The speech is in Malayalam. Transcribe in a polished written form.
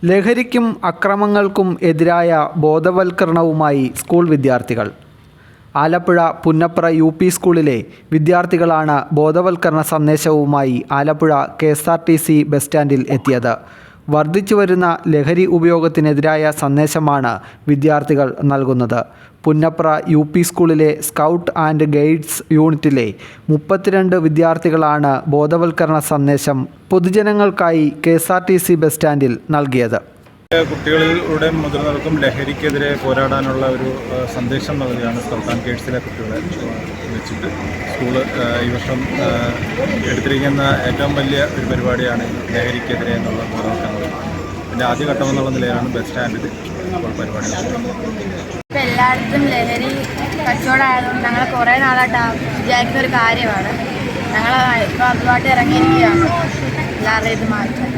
ലഹരിക്കും അക്രമങ്ങൾക്കും എതിരായ ബോധവൽക്കരണവുമായി സ്കൂൾ വിദ്യാർത്ഥികൾ. ആലപ്പുഴ പുന്നപ്ര UP സ്കൂളിലെ വിദ്യാർത്ഥികളാണ് ബോധവൽക്കരണ സന്ദേശവുമായി ആലപ്പുഴ KSRTC ബസ് സ്റ്റാൻഡിൽ എത്തിയത്. വർദ്ധിച്ചുവരുന്ന ലഹരി ഉപയോഗത്തിനെതിരായ സന്ദേശമാണ് വിദ്യാർത്ഥികൾ നൽകുന്നത്. പുന്നപ്ര UP സ്കൂളിലെ സ്കൗട്ട് ആൻഡ് ഗൈഡ്സ് യൂണിറ്റിലെ 32 വിദ്യാർത്ഥികളാണ് ബോധവൽക്കരണ സന്ദേശം പൊതുജനങ്ങൾക്കായി KSRTC ബസ് സ്റ്റാൻഡിൽ നൽകിയത്. കുട്ടികളിലൂടെ മുതിർന്നവർക്കും ലഹരിക്കെതിരെ പോരാടാനുള്ള ഒരു സന്ദേശം നൽകുകയാണ് സ്കൗട്ട് ആൻഡ് ഗൈഡ്സിലെ കുട്ടികളെ വെച്ചിട്ട് സ്കൂള് ഈ വർഷം എടുത്തിരിക്കുന്ന ഏറ്റവും വലിയ ഒരു പരിപാടിയാണ് ലഹരിക്കെതിരെ എന്നുള്ള ബോധവൽക്കരണം. പിന്നെ ആദ്യഘട്ടം എന്നുള്ള നിലയിലാണ് ബസ് സ്റ്റാൻഡിൽ ഇപ്പോൾ പരിപാടി. ഇപ്പം എല്ലായിടത്തും ലഹരി കച്ചവടമായതുകൊണ്ട് ഞങ്ങൾ കുറേ നാളായിട്ട് വിചാരിക്കുന്ന ഒരു കാര്യമാണ്. ഞങ്ങൾ ഇപ്പോൾ അതുമായിട്ട് ഇറങ്ങിയിരിക്കുകയാണ് എല്ലാവരുടെയും ഇത് മാറ്റാൻ.